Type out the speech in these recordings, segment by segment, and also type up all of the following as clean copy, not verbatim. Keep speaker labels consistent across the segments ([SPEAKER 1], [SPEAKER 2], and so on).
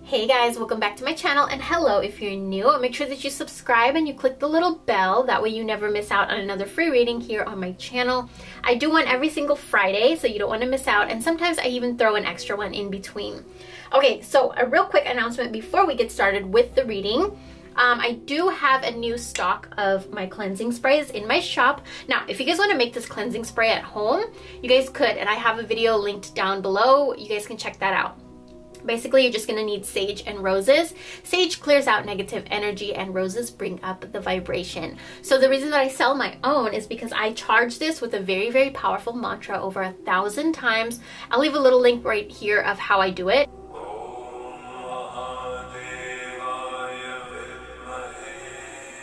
[SPEAKER 1] Hey guys, welcome back to my channel, and hello if you're new. Make sure that you subscribe and you click the little bell, that way you never miss out on another free reading here on my channel. I do one every single Friday, so you don't want to miss out, and sometimes I even throw an extra one in between. Okay, so a real quick announcement before we get started with the reading. I do have a new stock of my cleansing sprays in my shop. Now, if you guys want to make this cleansing spray at home, you guys could, and I have a video linked down below. You guys can check that out. Basically, you're just going to need sage and roses. Sage clears out negative energy and roses bring up the vibration. So the reason that I sell my own is because I charge this with a very, very powerful mantra over 1,000 times. I'll leave a little link right here of how I do it.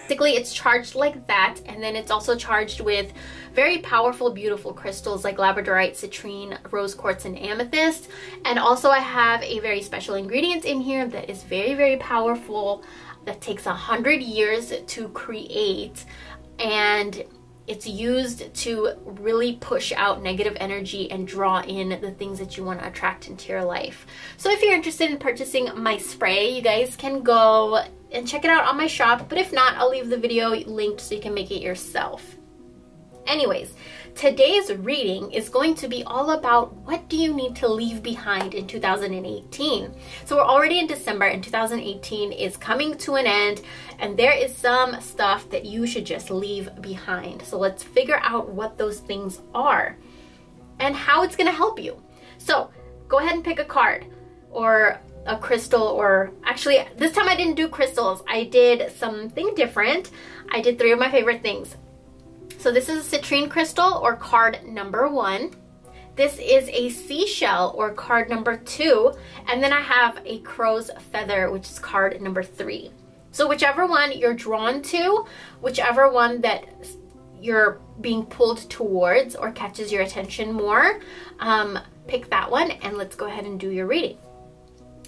[SPEAKER 1] Basically, it's charged like that, and then it's also charged with very powerful, beautiful crystals like labradorite, citrine, rose quartz, and amethyst. And also I have a very special ingredient in here that is very, very powerful, that takes 100 years to create, and it's used to really push out negative energy and draw in the things that you want to attract into your life. So if you're interested in purchasing my spray, you guys can go and check it out on my shop, but if not, I'll leave the video linked so you can make it yourself. Anyways, today's reading is going to be all about what do you need to leave behind in 2018. So we're already in December and 2018 is coming to an end, and there is some stuff that you should just leave behind. So let's figure out what those things are and how it's going to help you. So go ahead and pick a card or a crystal, or actually this time I didn't do crystals. I did something different. I did 3 of my favorite things. So this is a citrine crystal, or card number 1. This is a seashell, or card number 2. And then I have a crow's feather, which is card number 3. So whichever one you're drawn to, whichever one that you're being pulled towards or catches your attention more, pick that one, and let's go ahead and do your reading.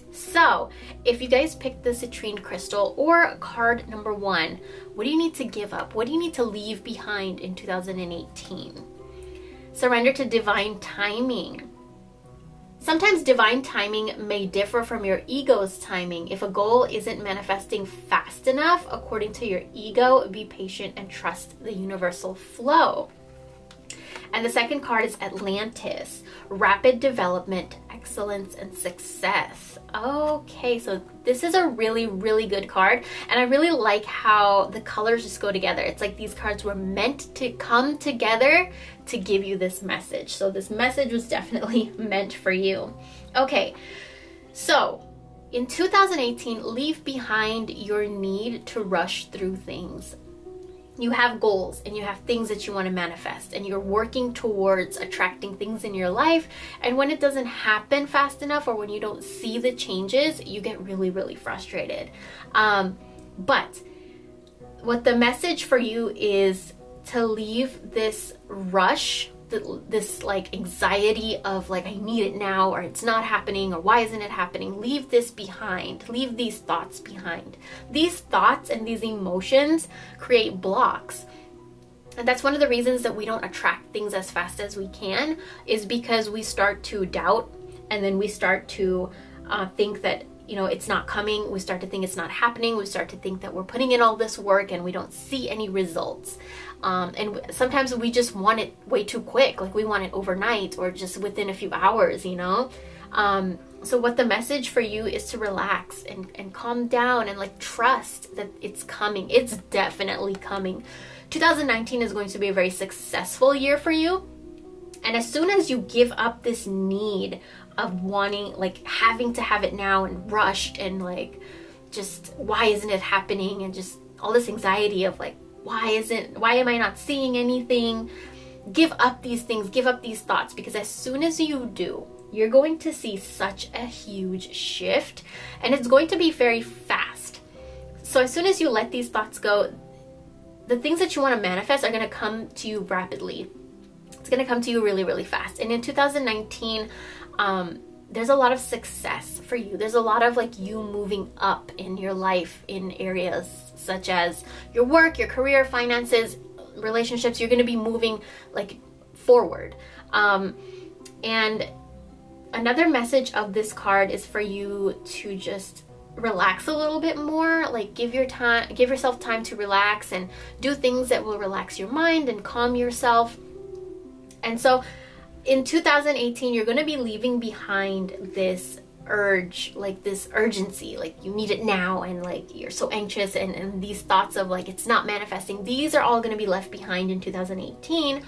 [SPEAKER 1] So if you guys picked the citrine crystal or card number 1, what do you need to give up? What do you need to leave behind in 2018? Surrender to divine timing. Sometimes divine timing may differ from your ego's timing. If a goal isn't manifesting fast enough according to your ego, be patient and trust the universal flow. And the second card is Atlantis, rapid development, excellence, and success. Okay, so this is a really, really good card, and I really like how the colors just go together. It's like these cards were meant to come together to give you this message. So this message was definitely meant for you. Okay, so in 2018, leave behind your need to rush through things. You have goals and you have things that you want to manifest, and you're working towards attracting things in your life, and when it doesn't happen fast enough, or when you don't see the changes, you get really, really frustrated. But what the message for you is to leave this rush, this like anxiety of like, I need it now, or it's not happening, or why isn't it happening? Leave this behind. Leave these thoughts behind. These thoughts and these emotions create blocks. And that's one of the reasons that we don't attract things as fast as we can, is because we start to doubt, and then we start to think that, you know, it's not coming. We start to think it's not happening. We start to think that we're putting in all this work and we don't see any results. And sometimes we just want it way too quick. Like we want it overnight or just within a few hours, you know? So what the message for you is to relax and calm down and like trust that it's coming. It's definitely coming. 2019 is going to be a very successful year for you. And as soon as you give up this need of wanting, like having to have it now and rushed and like, just why isn't it happening? And just all this anxiety of like, why am I not seeing anything? Give up these things, give up these thoughts, because as soon as you do, you're going to see such a huge shift, and it's going to be very fast. So as soon as you let these thoughts go, the things that you want to manifest are going to come to you rapidly. It's going to come to you really, really fast. And in 2019, there's a lot of success for you. There's a lot of like you moving up in your life in areas such as your work, your career, finances, relationships. You're going to be moving like forward. And another message of this card is for you to just relax a little bit more. Like give yourself time to relax and do things that will relax your mind and calm yourself. And so in 2018, you're going to be leaving behind this urge, like this urgency, like you need it now, and like you're so anxious, and these thoughts of like it's not manifesting. These are all going to be left behind in 2018.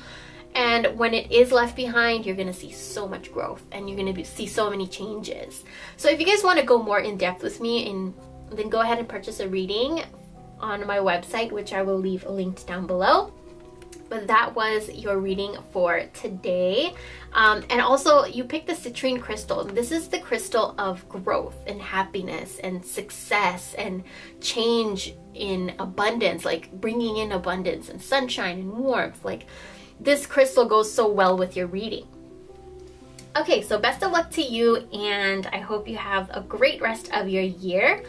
[SPEAKER 1] And when it is left behind, you're going to see so much growth, and you're going to see so many changes. So if you guys want to go more in depth with me, then go ahead and purchase a reading on my website, which I will leave linked down below. But that was your reading for today. And also, you picked the citrine crystal. This is the crystal of growth and happiness and success and change in abundance, like bringing in abundance and sunshine and warmth. Like, this crystal goes so well with your reading. Okay, so best of luck to you, and I hope you have a great rest of your year.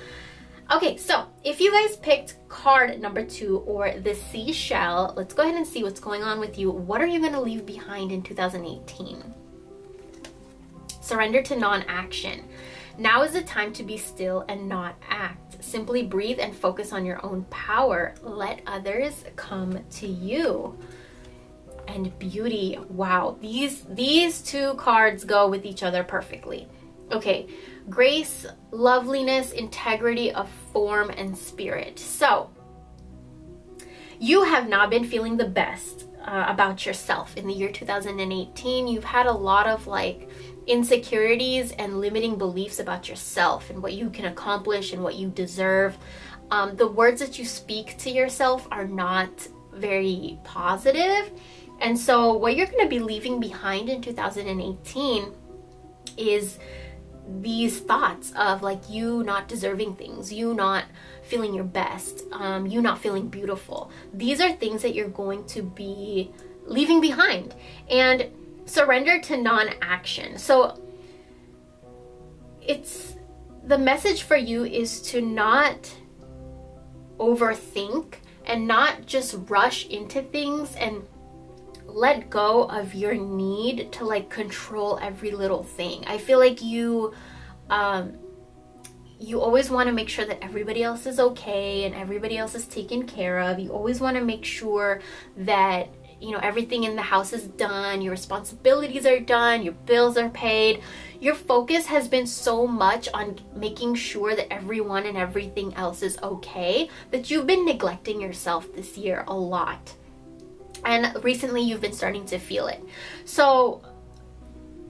[SPEAKER 1] Okay, so if you guys picked card number 2, or the seashell, let's go ahead and see what's going on with you. What are you going to leave behind in 2018? Surrender to non-action. Now is the time to be still and not act. Simply breathe and focus on your own power. Let others come to you. And beauty. Wow, these two cards go with each other perfectly. Okay, grace, loveliness, integrity of form and spirit. So you have not been feeling the best about yourself in the year 2018. You've had a lot of like insecurities and limiting beliefs about yourself and what you can accomplish and what you deserve. The words that you speak to yourself are not very positive. And so what you're going to be leaving behind in 2018 is these thoughts of like you not deserving things, you not feeling your best, you not feeling beautiful. These are things that you're going to be leaving behind. And surrender to non-action. So the message for you is to not overthink and not just rush into things and let go of your need to like control every little thing. I feel like you always want to make sure that everybody else is okay and everybody else is taken care of. You always want to make sure that, you know, everything in the house is done, your responsibilities are done, your bills are paid. Your focus has been so much on making sure that everyone and everything else is okay that you've been neglecting yourself this year a lot. And recently you've been starting to feel it. So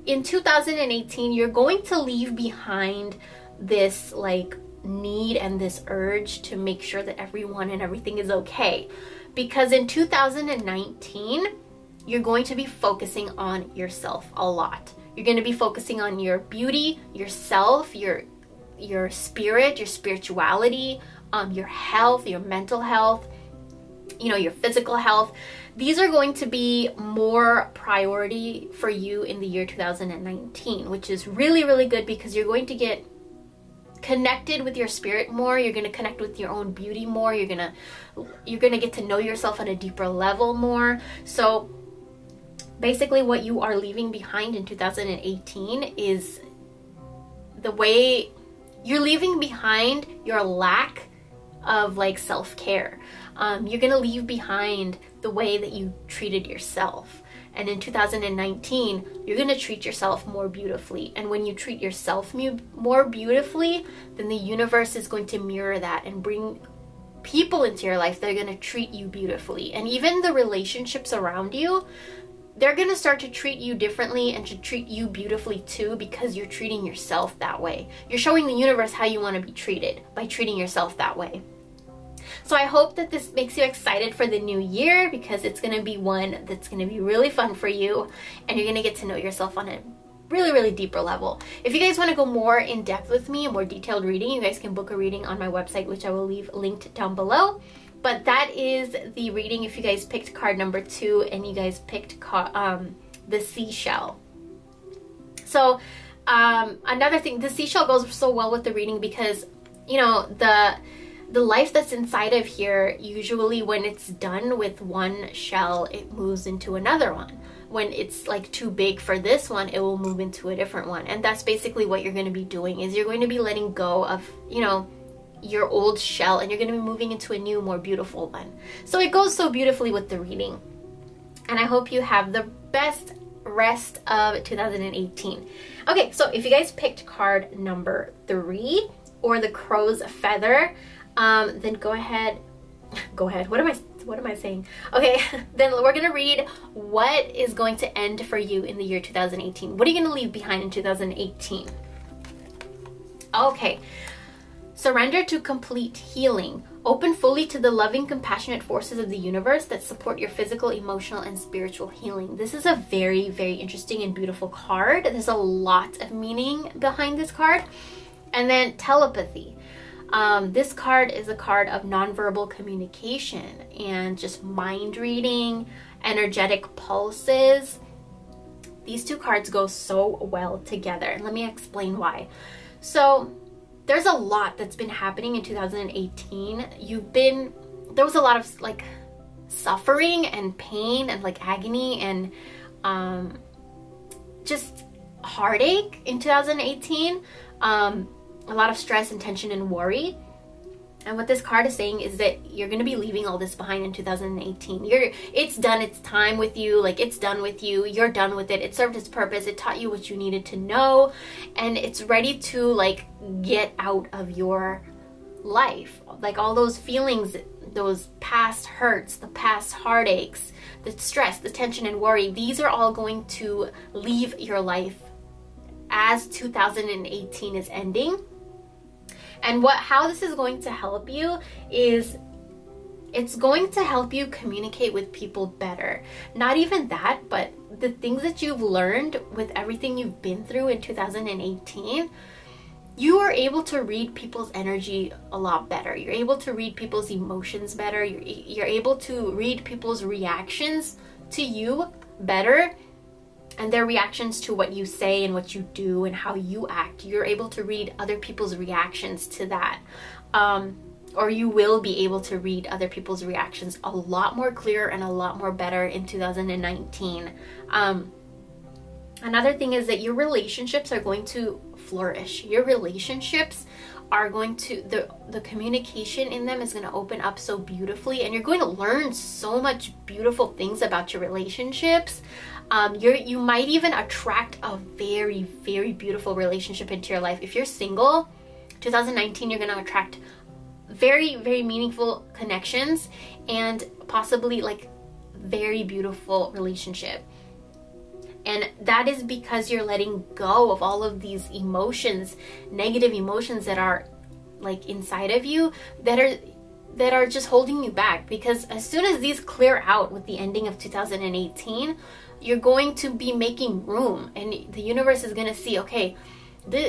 [SPEAKER 1] in 2018, you're going to leave behind this like need and this urge to make sure that everyone and everything is okay. Because in 2019, you're going to be focusing on yourself a lot. You're going to be focusing on your beauty, yourself, your spirit, your spirituality, your health, your mental health, you know, your physical health. These are going to be more priority for you in the year 2019, which is really, really good because you're going to get connected with your spirit more. You're going to connect with your own beauty more. You're going to get to know yourself on a deeper level more. So basically what you are leaving behind in 2018 is the way you're leaving behind your lack of like self-care. You're going to leave behind the way that you treated yourself. And in 2019, you're going to treat yourself more beautifully. And when you treat yourself more beautifully, then the universe is going to mirror that and bring people into your life that are going to treat you beautifully. And even the relationships around you, they're going to start to treat you differently and to treat you beautifully too, because you're treating yourself that way. You're showing the universe how you want to be treated by treating yourself that way. So I hope that this makes you excited for the new year, because it's going to be one that's going to be really fun for you, and you're going to get to know yourself on a really, really deeper level. If you guys want to go more in depth with me, a more detailed reading, you guys can book a reading on my website, which I will leave linked down below. But that is the reading if you guys picked card number 2 and you guys picked the seashell. So another thing, the seashell goes so well with the reading because, you know, the life that's inside of here, usually when it's done with one shell, it moves into another one. when it's like too big for this one, it will move into a different one. And that's basically what you're going to be doing, is you're going to be letting go of, you know, your old shell, and you're going to be moving into a new, more beautiful one. So it goes so beautifully with the reading. And I hope you have the best rest of 2018. Okay, so if you guys picked card number 3, or the crow's feather, then go ahead, what am I saying? Okay, then we're gonna read what is going to end for you in the year 2018. What are you gonna leave behind in 2018? Okay, surrender to complete healing. Open fully to the loving, compassionate forces of the universe that support your physical, emotional, and spiritual healing. This is a very, very interesting and beautiful card. There's a lot of meaning behind this card. And then telepathy. This card is a card of nonverbal communication and just mind reading, energetic pulses. These two cards go so well together. Let me explain why. So there's a lot that's been happening in 2018. There was a lot of like suffering and pain and like agony and just heartache in 2018. A lot of stress and tension and worry. And what this card is saying is that you're going to be leaving all this behind in 2018. It's done its time with you. Like, it's done with you. You're done with it. It served its purpose. It taught you what you needed to know. And it's ready to, like, get out of your life. Like, all those feelings, those past hurts, the past heartaches, the stress, the tension and worry, these are all going to leave your life as 2018 is ending. And how this is going to help you is it's going to help you communicate with people better. Not even that, but the things that you've learned with everything you've been through in 2018, you are able to read people's energy a lot better. You're able to read people's emotions better. You're able to read people's reactions to you better, and their reactions to what you say and what you do and how you act. You're able to read other people's reactions to that. Or you will be able to read other people's reactions a lot more clear and a lot more better in 2019. Another thing is that your relationships are going to flourish. Your relationships are going to, the communication in them is going to open up so beautifully, and you're going to learn so much beautiful things about your relationships. You might even attract a very, very beautiful relationship into your life. If you're single, 2019, you're going to attract very, very meaningful connections and possibly like very beautiful relationship. And that is because you're letting go of all of these emotions, negative emotions that are like inside of you that are just holding you back. Because as soon as these clear out with the ending of 2018, you're going to be making room, and the universe is going to see, okay,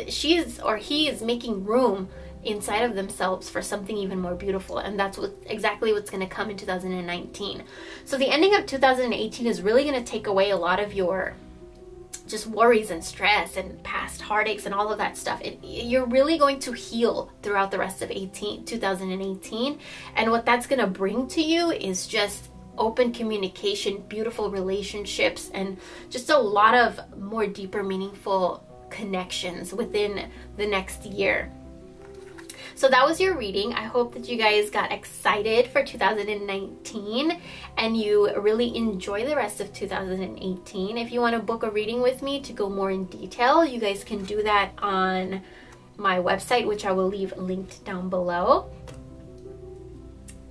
[SPEAKER 1] she's or he is making room inside of themselves for something even more beautiful. And that's exactly what's going to come in 2019. So the ending of 2018 is really going to take away a lot of your just worries and stress and past heartaches and all of that stuff. You're really going to heal throughout the rest of 2018. And what that's going to bring to you is just open communication, beautiful relationships, and just a lot of more deeper, meaningful connections within the next year. So that was your reading. I hope that you guys got excited for 2019 and you really enjoy the rest of 2018. If you want to book a reading with me to go more in detail, you guys can do that on my website, which I will leave linked down below.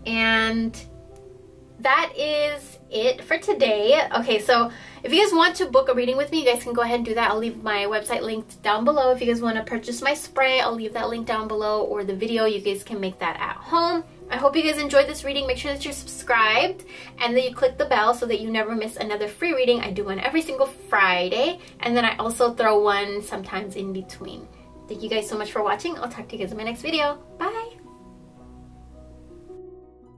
[SPEAKER 1] And that is it for today. Okay, so if you guys want to book a reading with me, you guys can go ahead and do that. I'll leave my website linked down below. If you guys want to purchase my spray, I'll leave that link down below, or the video, you guys can make that at home. I hope you guys enjoyed this reading. Make sure that you're subscribed and that you click the bell so that you never miss another free reading. I do one every single Friday, and then I also throw one sometimes in between. Thank you guys so much for watching. I'll talk to you guys in my next video. Bye!